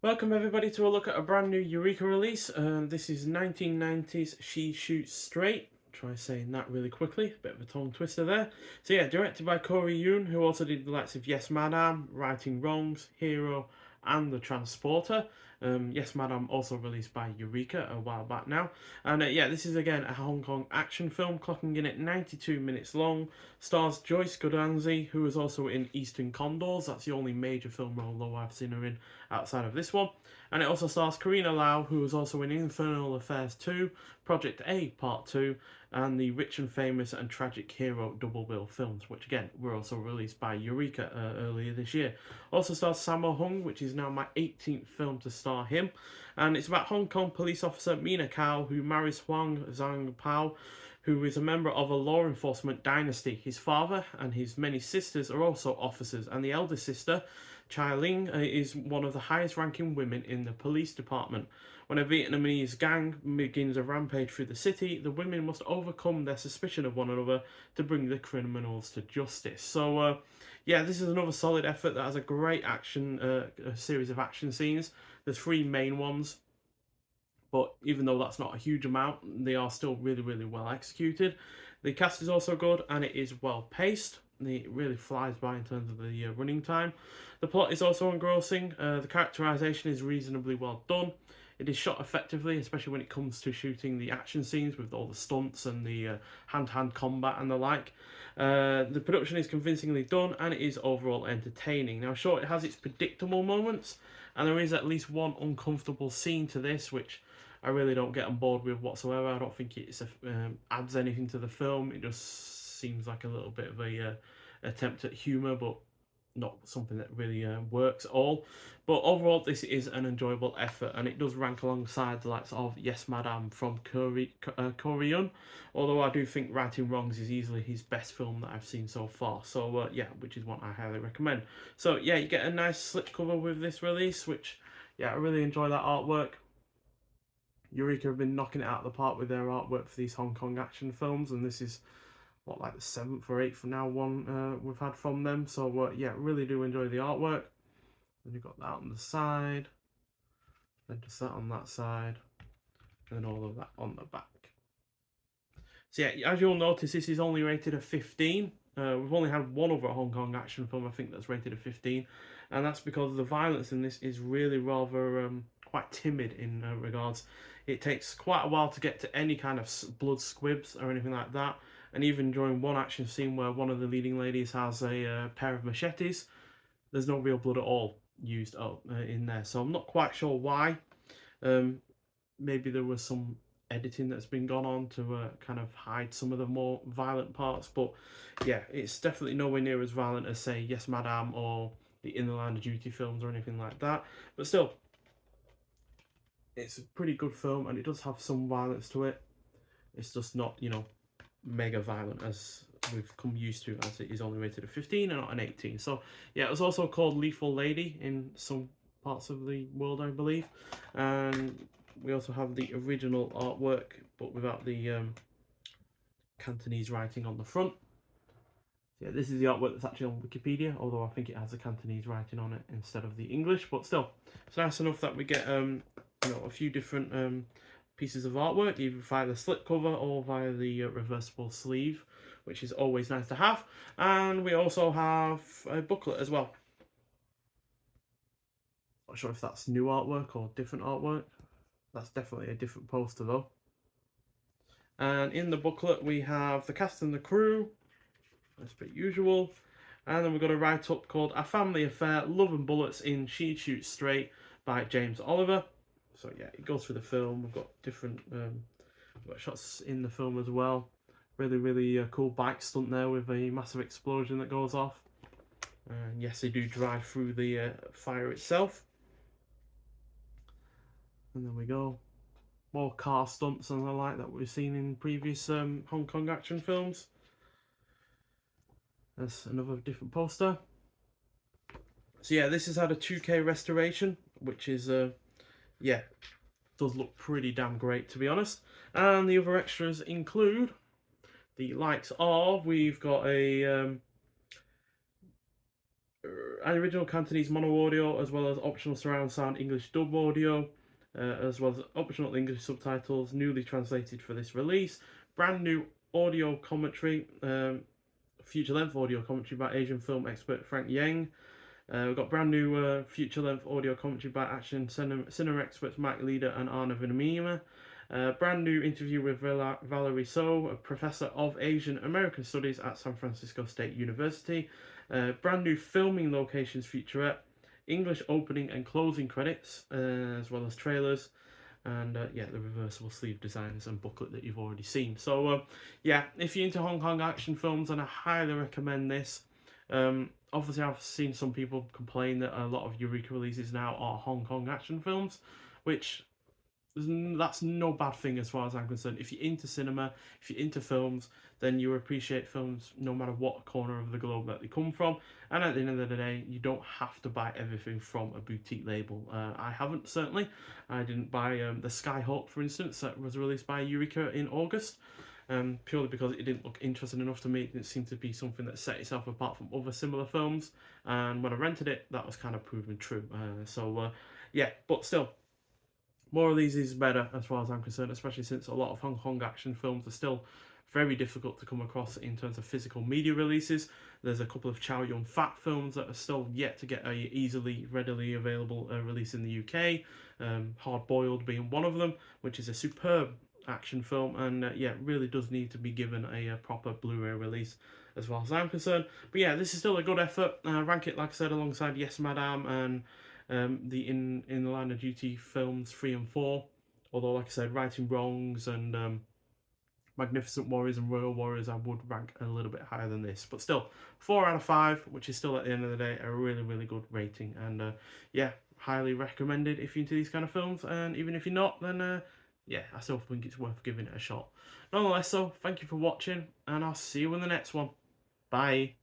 Welcome everybody to a look at a brand new Eureka release. This is 1990s She Shoots Straight. Try saying that really quickly, bit of a tongue twister there. So yeah, directed by Corey Yuen, who also did the likes of Yes Madam, Righting Wrongs, Hero, and The Transporter. Yes Madam also released by Eureka a while back now. And yeah, this is again a Hong Kong action film, clocking in at 92 minutes long. Stars Joyce Godanzi, who was also in Eastern Condors. That's the only major film role though I've seen her in outside of this one. And it also stars Karina Lau, who was also in Infernal Affairs 2, Project A Part 2, and the Rich and Famous and Tragic Hero double bill films, which again were also released by Eureka earlier this year. Also stars Sammo Hung, which is now my 18th film to star him. And it's about Hong Kong police officer Mina Kao, who marries Huang Zhang Pao, who is a member of a law enforcement dynasty. His father and his many sisters are also officers, and the eldest sister, Chai Ling, is one of the highest ranking women in the police department. When a Vietnamese gang begins a rampage through the city, the women must overcome their suspicion of one another to bring the criminals to justice. So, yeah, this is another solid effort that has a great action, a series of action scenes. There's three main ones, but even though that's not a huge amount, they are still really, really well executed. The cast is also good and it is well paced. It really flies by in terms of the running time. The plot is also engrossing. The characterization is reasonably well done. It is shot effectively, especially when it comes to shooting the action scenes with all the stunts and the hand-to-hand combat and the like. The production is convincingly done and it is overall entertaining. Now, sure, it has its predictable moments, and there is at least one uncomfortable scene to this, which I really don't get on board with whatsoever. I don't think it adds anything to the film. It just seems like a little bit of a attempt at humour, but not something that really works at all. But overall, this is an enjoyable effort, and it does rank alongside the likes of Yes Madam from Korean. Although I do think Righting Wrongs is easily his best film that I've seen so far. So yeah, which is one I highly recommend. So yeah, you get a nice slipcover with this release, which yeah, I really enjoy that artwork. Eureka have been knocking it out of the park with their artwork for these Hong Kong action films, and this is what, like the seventh or eighth now one we've had from them. So yeah, really do enjoy the artwork. Then you've got that on the side, then just that on that side, and then all of that on the back. So yeah, as you'll notice, this is only rated a 15. We've only had one other Hong Kong action film, I think, that's rated a 15, and that's because the violence in this is really rather quite timid in regards. It takes quite a while to get to any kind of blood squibs or anything like that, and even during one action scene where one of the leading ladies has a pair of machetes, there's no real blood at all used in there. So I'm not quite sure why. Um, Maybe there was some editing that's been gone on to kind of hide some of the more violent parts. But yeah, it's definitely nowhere near as violent as, say, Yes Madam or the In the Line of Duty films or anything like that. But still, it's a pretty good film and it does have some violence to it. It's just not, mega violent as we've come used to, as it is only rated a 15 and not an 18. So yeah, it was also called Lethal Lady in some parts of the world, I believe. And we also have the original artwork, but without the Cantonese writing on the front. Yeah, this is the artwork that's actually on Wikipedia, although I think it has the Cantonese writing on it instead of the English. But still, it's nice enough that we get a few different pieces of artwork, either via the slipcover or via the reversible sleeve, which is always nice to have. And we also have a booklet as well. Not sure if that's new artwork or different artwork. That's definitely a different poster though. And in the booklet we have the cast and the crew, as per usual. And then we've got a write-up called A Family Affair, Love and Bullets in She Shoots Straight by James Oliver. So yeah, it goes through the film. We've got different we've got shots in the film as well. Really, really cool bike stunt there with a massive explosion that goes off. And yes, they do drive through the fire itself. And there we go. More car stunts and the like that we've seen in previous Hong Kong action films. There's another different poster. So yeah, this has had a 2K restoration, which is, yeah, does look pretty damn great, to be honest. And the other extras include the likes of, we've got a original Cantonese mono audio, as well as optional surround sound English dub audio, as well as optional English subtitles, newly translated for this release. Brand new audio commentary, feature length audio commentary by Asian film expert Frank Yang. We've got brand new feature length audio commentary by action cinema experts Mike Leader and Arna Vinamima. Brand new interview with Valerie So, a professor of Asian American Studies at San Francisco State University. Brand new filming locations featurette, English opening and closing credits, as well as trailers, and yeah, the reversible sleeve designs and booklet that you've already seen. So yeah, if you're into Hong Kong action films, then I highly recommend this. Obviously, I've seen some people complain that a lot of Eureka releases now are Hong Kong action films, which that's no bad thing as far as I'm concerned. If you're into cinema, if you're into films, then you appreciate films no matter what corner of the globe that they come from. And at the end of the day, you don't have to buy everything from a boutique label. I haven't, certainly. I didn't buy the Skyhawk, for instance, that was released by Eureka in August. Purely because it didn't look interesting enough to me. It didn't seem to be something that set itself apart from other similar films. And when I rented it, that was kind of proven true. Yeah, but still, more of these is better as far as I'm concerned, especially since a lot of Hong Kong action films are still very difficult to come across in terms of physical media releases. There's a couple of Chow Yun Fat films that are still yet to get a easily, readily available release in the UK. Hard Boiled being one of them, which is a superb action film, and yeah, really does need to be given a proper Blu-ray release as far as I'm concerned. But yeah, this is still a good effort. Rank it, like I said, alongside Yes Madame and the In the Line of Duty films 3 and 4. Although, like I said, Righting Wrongs and Magnificent Warriors and Royal Warriors I would rank a little bit higher than this. But still, 4 out of 5, which is still at the end of the day a really, really good rating. And yeah, highly recommended if you're into these kind of films. And even if you're not, then yeah, I still think it's worth giving it a shot. Nonetheless, so thank you for watching, and I'll see you in the next one. Bye.